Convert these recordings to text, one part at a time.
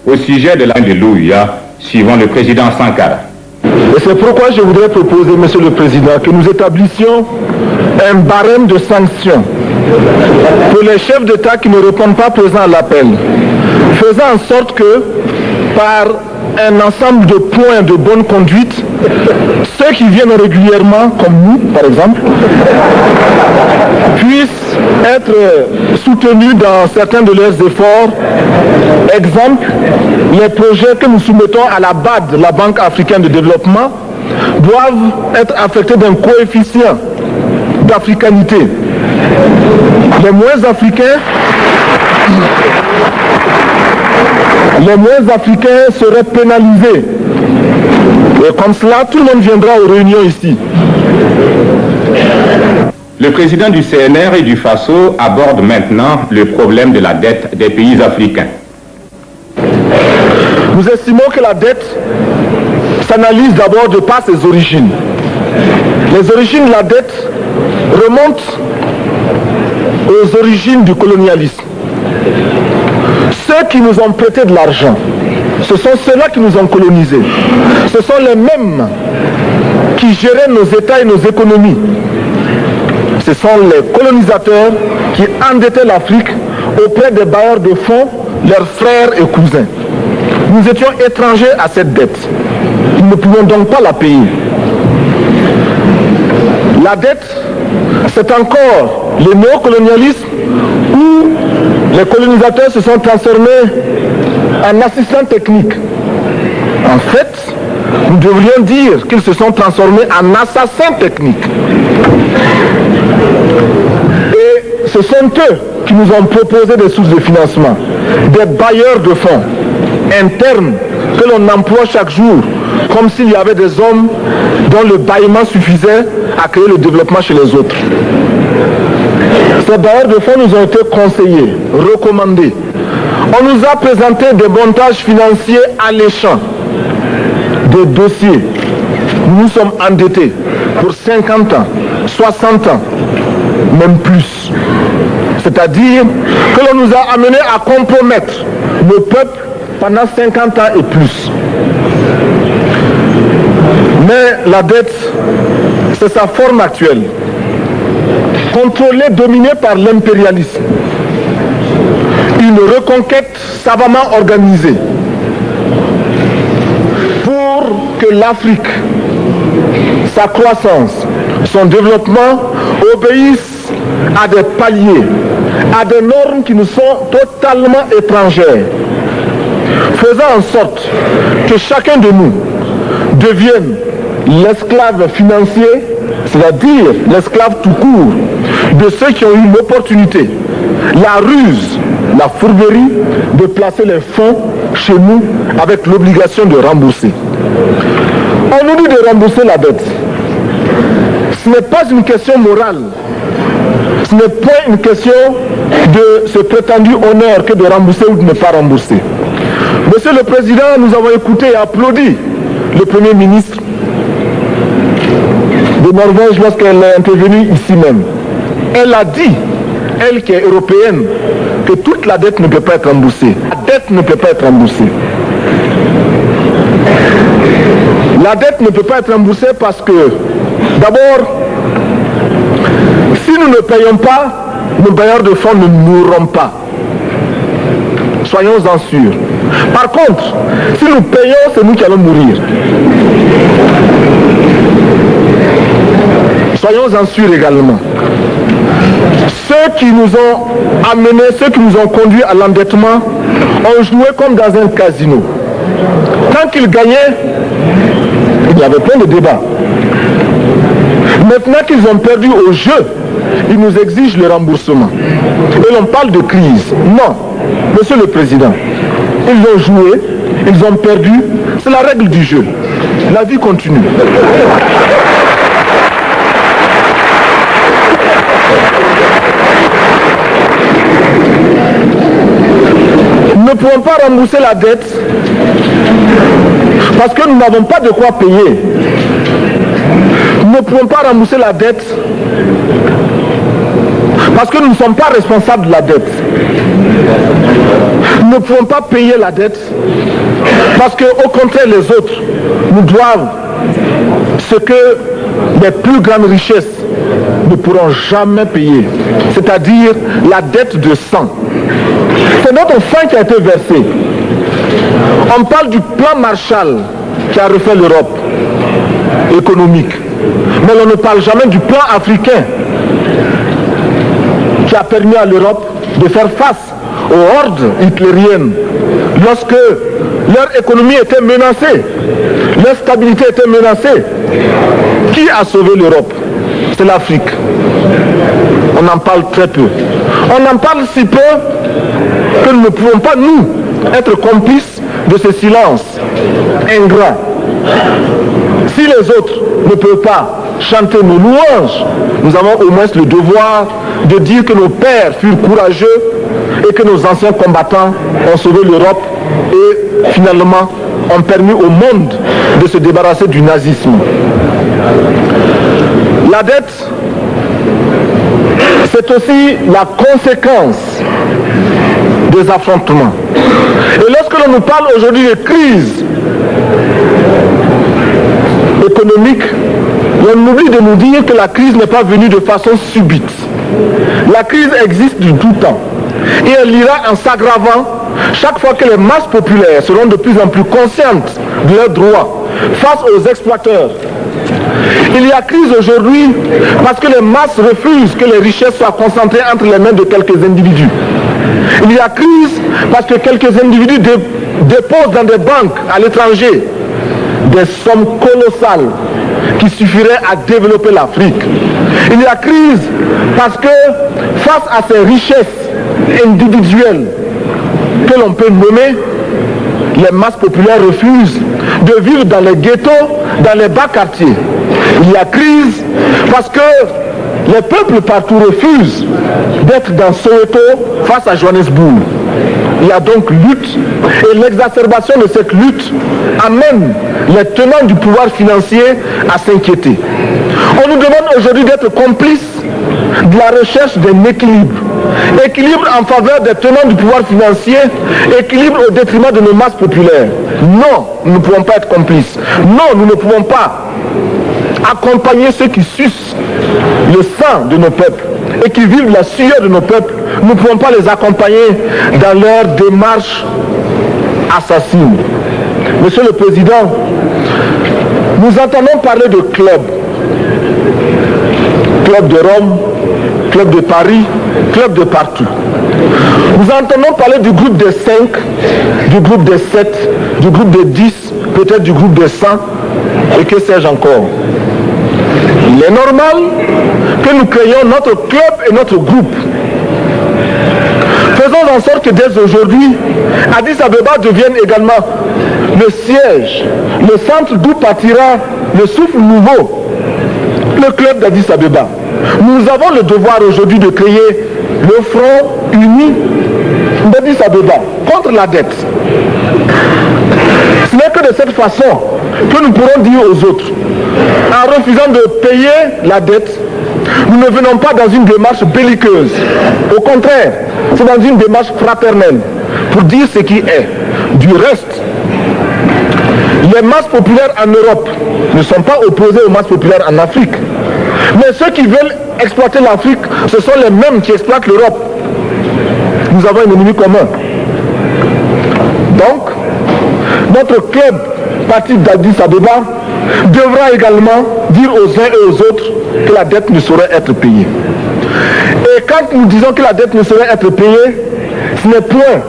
au sujet de l'Alléluia, suivant le président Sankara. Et c'est pourquoi je voudrais proposer, Monsieur le Président, que nous établissions un barème de sanctions pour les chefs d'État qui ne répondent pas présents à l'appel, faisant en sorte que, par un ensemble de points de bonne conduite, ceux qui viennent régulièrement, comme nous par exemple, puissent être soutenus dans certains de leurs efforts. Exemple, les projets que nous soumettons à la BAD, la Banque africaine de développement, doivent être affectés d'un coefficient d'africanité. Les moins africains seraient pénalisés. Et comme cela, tout le monde viendra aux réunions ici. Le président du CNR et du FASO aborde maintenant le problème de la dette des pays africains. Nous estimons que la dette s'analyse d'abord de par ses origines. Les origines de la dette remontent aux origines du colonialisme. Ceux qui nous ont prêté de l'argent, ce sont ceux-là qui nous ont colonisés. Ce sont les mêmes qui géraient nos États et nos économies. Ce sont les colonisateurs qui endettaient l'Afrique auprès des bailleurs de fonds, leurs frères et cousins. Nous étions étrangers à cette dette. Nous ne pouvions donc pas la payer. La dette, c'est encore le néocolonialisme où les colonisateurs se sont transformés en assistants techniques. En fait, nous devrions dire qu'ils se sont transformés en assassins techniques. Et ce sont eux qui nous ont proposé des sources de financement, des bailleurs de fonds internes que l'on emploie chaque jour, comme s'il y avait des hommes dont le bâillement suffisait à créer le développement chez les autres. Ces bailleurs de fonds nous ont été conseillés, recommandés. On nous a présenté des montages financiers alléchants, des dossiers. Nous nous sommes endettés pour 50 ans, 60 ans, même plus. C'est-à-dire que l'on nous a amenés à compromettre le peuple pendant 50 ans et plus. Mais la dette, c'est sa forme actuelle. Contrôlée, dominée par l'impérialisme. Une reconquête savamment organisée pour que l'Afrique, sa croissance, son développement obéissent à des paliers, à des normes qui nous sont totalement étrangères, faisant en sorte que chacun de nous devienne l'esclave financier, c'est-à-dire l'esclave tout court de ceux qui ont eu l'opportunité, la ruse, la fourberie de placer les fonds chez nous avec l'obligation de rembourser. On nous dit de rembourser la dette. Ce n'est pas une question morale. Ce n'est pas une question de ce prétendu honneur que de rembourser ou de ne pas rembourser. Monsieur le Président, nous avons écouté et applaudi le Premier ministre de Norvège lorsqu'elle est intervenue ici même. Elle a dit, elle qui est européenne, que toute la dette ne peut pas être remboursée. La dette ne peut pas être remboursée. La dette ne peut pas être remboursée parce que, d'abord, si nous ne payons pas, nos bailleurs de fonds ne mourront pas. Soyons-en sûrs. Par contre, si nous payons, c'est nous qui allons mourir. Soyons-en sûrs également. Ceux qui nous ont amenés, ceux qui nous ont conduits à l'endettement, ont joué comme dans un casino. Quand ils gagnaient, il y avait plein de débats. Maintenant qu'ils ont perdu au jeu, ils nous exigent le remboursement. Et l'on parle de crise. Non, Monsieur le Président, ils ont joué, ils ont perdu, c'est la règle du jeu. La vie continue. Nous ne pouvons pas rembourser la dette parce que nous n'avons pas de quoi payer. Nous ne pouvons pas rembourser la dette Parce que nous ne sommes pas responsables de la dette. Nous ne pouvons pas payer la dette parce qu'au contraire, les autres nous doivent ce que les plus grandes richesses ne pourront jamais payer, c'est-à-dire la dette de sang. C'est notre sang qui a été versé. On parle du plan Marshall qui a refait l'Europe économique, mais on ne parle jamais du plan africain qui a permis à l'Europe de faire face aux hordes hitlériennes lorsque leur économie était menacée, leur stabilité était menacée. Qui a sauvé l'Europe? C'est l'Afrique. On en parle très peu. On en parle si peu que nous ne pouvons pas, nous, être complices de ce silence ingrat. Si les autres ne peuvent pas chanter nos louanges, nous avons au moins le devoir de dire que nos pères furent courageux et que nos anciens combattants ont sauvé l'Europe et finalement ont permis au monde de se débarrasser du nazisme. La dette, c'est aussi la conséquence des affrontements. Et lorsque l'on nous parle aujourd'hui de crise économique, on oublie de nous dire que la crise n'est pas venue de façon subite. La crise existe du tout temps. Et elle ira en s'aggravant chaque fois que les masses populaires seront de plus en plus conscientes de leurs droits face aux exploiteurs. Il y a crise aujourd'hui parce que les masses refusent que les richesses soient concentrées entre les mains de quelques individus. Il y a crise parce que quelques individus déposent dans des banques à l'étranger des sommes colossales qui suffiraient à développer l'Afrique. Il y a crise parce que face à ces richesses individuelles que l'on peut nommer, les masses populaires refusent de vivre dans les ghettos, dans les bas quartiers. Il y a crise parce que les peuples partout refusent d'être dans Soweto face à Johannesburg. Il y a donc lutte et l'exacerbation de cette lutte amène les tenants du pouvoir financier à s'inquiéter. On nous demande aujourd'hui d'être complices de la recherche d'un équilibre. Équilibre en faveur des tenants du pouvoir financier, équilibre au détriment de nos masses populaires. Non, nous ne pouvons pas être complices. Non, nous ne pouvons pas accompagner ceux qui sucent le sang de nos peuples et qui vivent la sueur de nos peuples. Nous ne pouvons pas les accompagner dans leur démarche assassine. Monsieur le Président, nous entendons parler de clubs. Club de Rome, club de Paris, club de partout. Nous entendons parler du groupe des 5, du groupe des 7, du groupe des 10, peut-être du groupe des 100, et que sais-je encore. Il est normal que nous créions notre club et notre groupe. Faisons en sorte que dès aujourd'hui, Addis Abeba devienne également le siège, le centre d'où partira le souffle nouveau, le club d'Addis Abeba. Nous avons le devoir aujourd'hui de créer le front uni d'Addis Abeba contre la dette. Ce n'est que de cette façon que nous pourrons dire aux autres, en refusant de payer la dette, nous ne venons pas dans une démarche belliqueuse. Au contraire, c'est dans une démarche fraternelle pour dire ce qui est. Du reste, les masses populaires en Europe ne sont pas opposées aux masses populaires en Afrique. Mais ceux qui veulent exploiter l'Afrique, ce sont les mêmes qui exploitent l'Europe. Nous avons un ennemi commun. Donc, notre club, parti d'Addis Abeba, devra également dire aux uns et aux autres que la dette ne saurait être payée. Et quand nous disons que la dette ne saurait être payée, ce n'est point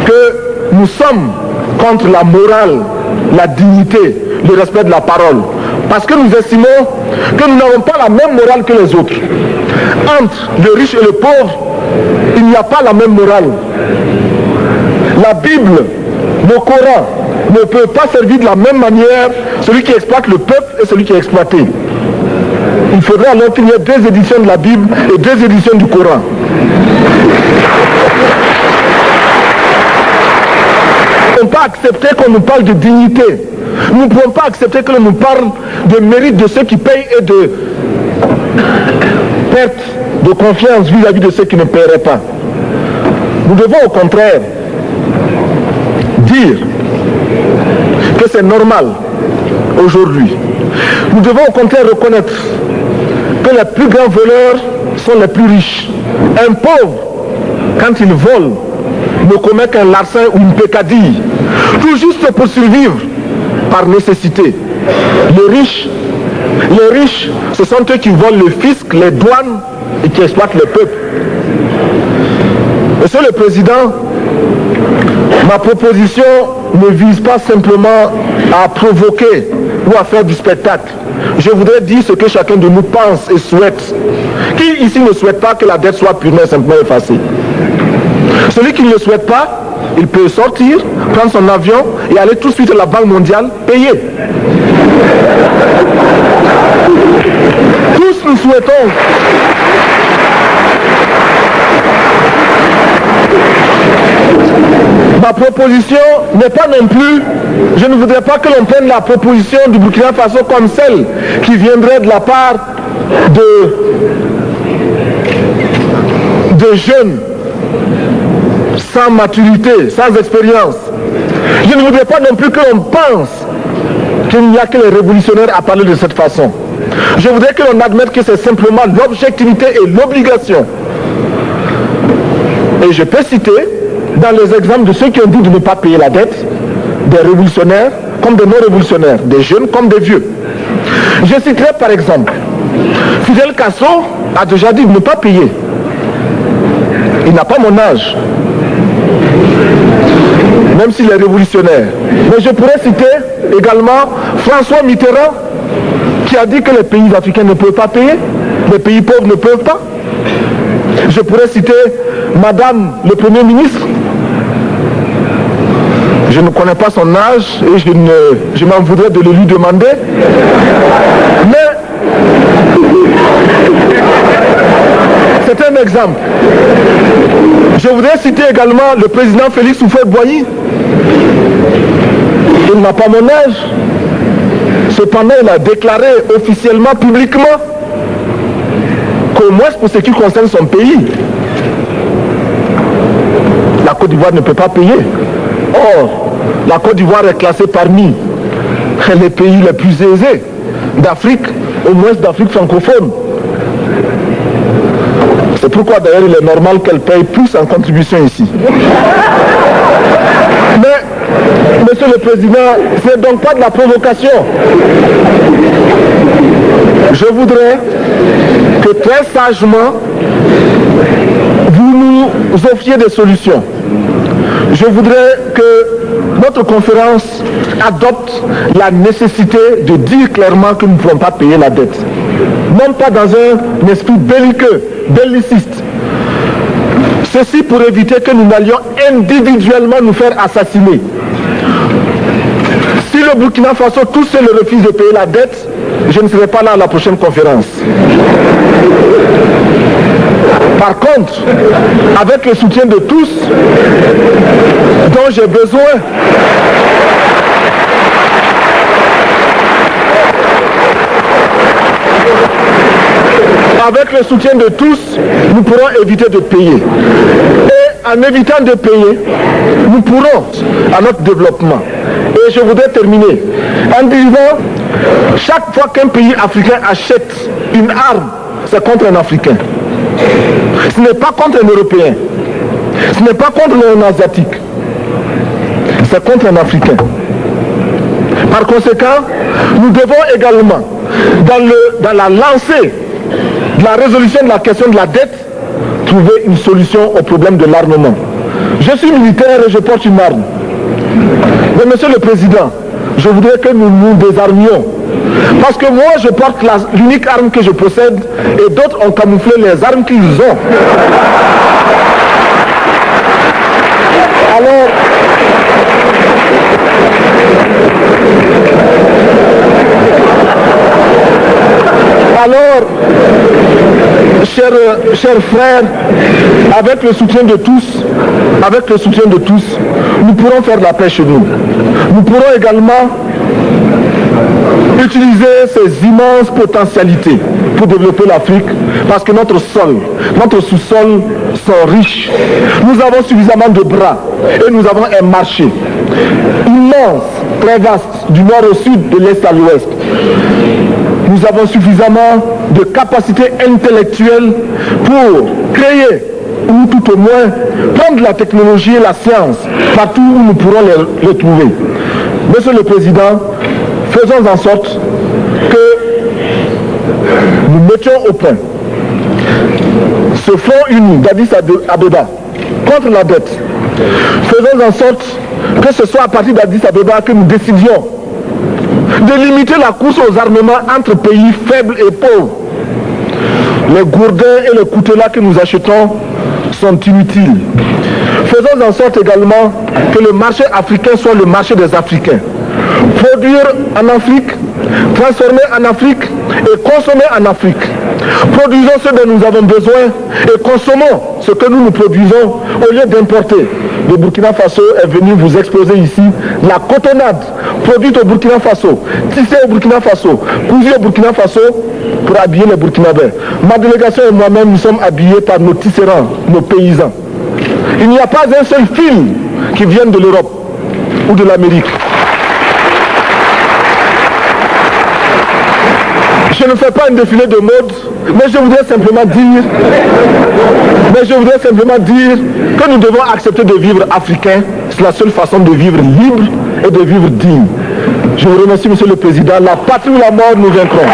que nous sommes contre la morale, la dignité, le respect de la parole. Parce que nous estimons que nous n'avons pas la même morale que les autres. Entre le riche et le pauvre, il n'y a pas la même morale. La Bible, le Coran, ne peut pas servir de la même manière celui qui exploite le peuple et celui qui est exploité. Il faudrait alors qu'il y ait 2 éditions de la Bible et 2 éditions du Coran. Nous ne pouvons pas accepter qu'on nous parle de dignité. Nous ne pouvons pas accepter que l'on nous parle de mérite de ceux qui payent et de perte de confiance vis-à-vis de ceux qui ne paieraient pas. Nous devons au contraire dire que c'est normal aujourd'hui. Nous devons au contraire reconnaître que les plus grands voleurs sont les plus riches. Un pauvre, quand il vole, ne commet qu'un larcin ou une peccadille, tout juste pour survivre par nécessité. Les riches, ce sont eux qui volent le fisc, les douanes et qui exploitent le peuple. Monsieur le Président, ma proposition ne vise pas simplement à provoquer ou à faire du spectacle. Je voudrais dire ce que chacun de nous pense et souhaite. Qui ici ne souhaite pas que la dette soit purement et simplement effacée? Celui qui ne le souhaite pas, il peut sortir, prendre son avion et aller tout de suite à la Banque mondiale payer. Tous nous souhaitons ma proposition n'est pas non plus, je ne voudrais pas que l'on prenne la proposition du Burkina Faso comme celle qui viendrait de la part de jeunes sans maturité, sans expérience. Je ne voudrais pas non plus que l'on pense qu'il n'y a que les révolutionnaires à parler de cette façon. Je voudrais que l'on admette que c'est simplement l'objectivité et l'obligation. Et je peux citer dans les exemples de ceux qui ont dit de ne pas payer la dette, des révolutionnaires comme des non-révolutionnaires, des jeunes comme des vieux. Je citerai par exemple, Fidel Castro a déjà dit de ne pas payer. Il n'a pas mon âge, même s'il est révolutionnaire. Mais je pourrais citer également François Mitterrand, qui a dit que les pays africains ne peuvent pas payer, les pays pauvres ne peuvent pas. Je pourrais citer Madame le Premier ministre. Je ne connais pas son âge et je m'en voudrais de le lui demander. Mais c'est un exemple. Je voudrais citer également le président Félix Houphouët-Boigny. Il n'a pas mon âge. Cependant, il a déclaré officiellement, publiquement, qu'au moins pour ce qui concerne son pays, la Côte d'Ivoire ne peut pas payer. Or, la Côte d'Ivoire est classée parmi les pays les plus aisés d'Afrique, au moins d'Afrique francophone. C'est pourquoi d'ailleurs il est normal qu'elle paye plus en contribution ici. Mais, Monsieur le Président, ce n'est donc pas de la provocation. Je voudrais que très sagement, vous nous offriez des solutions. Je voudrais que notre conférence adopte la nécessité de dire clairement que nous ne pouvons pas payer la dette. Non pas dans un esprit belliqueux, belliciste. Ceci pour éviter que nous n'allions individuellement nous faire assassiner. Si le Burkina Faso tout seul refuse de payer la dette, je ne serai pas là à la prochaine conférence. Par contre, avec le soutien de tous, dont j'ai besoin, avec le soutien de tous, nous pourrons éviter de payer. Et en évitant de payer, nous pourrons à notre développement. Et je voudrais terminer en disant, chaque fois qu'un pays africain achète une arme, c'est contre un Africain. Ce n'est pas contre un Européen. Ce n'est pas contre un Asiatique. C'est contre un Africain. Par conséquent, nous devons également, dans la lancée de la résolution de la question de la dette, trouver une solution au problème de l'armement. Je suis militaire et je porte une arme. Mais Monsieur le Président, je voudrais que nous nous désarmions. Parce que moi, je porte l'unique arme que je possède et d'autres ont camouflé les armes qu'ils ont. Alors, chers frères, avec le soutien de tous, nous pourrons faire la paix chez nous. Nous pourrons également utiliser ces immenses potentialités pour développer l'Afrique, parce que notre sol, notre sous-sol sont riches. Nous avons suffisamment de bras et nous avons un marché immense, très vaste, du nord au sud, de l'est à l'ouest. Nous avons suffisamment de capacités intellectuelles pour créer, ou tout au moins prendre la technologie et la science partout où nous pourrons les trouver. Monsieur le Président, faisons en sorte que nous mettions au point ce front uni d'Addis Abeba contre la dette. Faisons en sorte que ce soit à partir d'Addis Abeba que nous décidions de limiter la course aux armements entre pays faibles et pauvres. Les gourdins et les coutelas que nous achetons sont inutiles. Faisons en sorte également que le marché africain soit le marché des Africains. Produire en Afrique, transformer en Afrique et consommer en Afrique. Produisons ce dont nous avons besoin et consommons ce que nous produisons au lieu d'importer. Le Burkina Faso est venu vous exposer ici la cotonnade produite au Burkina Faso, tissée au Burkina Faso, cousue au Burkina Faso pour habiller les Burkinabés. Ma délégation et moi-même, nous sommes habillés par nos tisserands, nos paysans. Il n'y a pas un seul fil qui vienne de l'Europe ou de l'Amérique. Je ne fais pas un défilé de mode, mais je voudrais simplement dire que nous devons accepter de vivre africain. C'est la seule façon de vivre libre et de vivre digne. Je vous remercie, Monsieur le Président. La patrie ou la mort, nous vaincrons.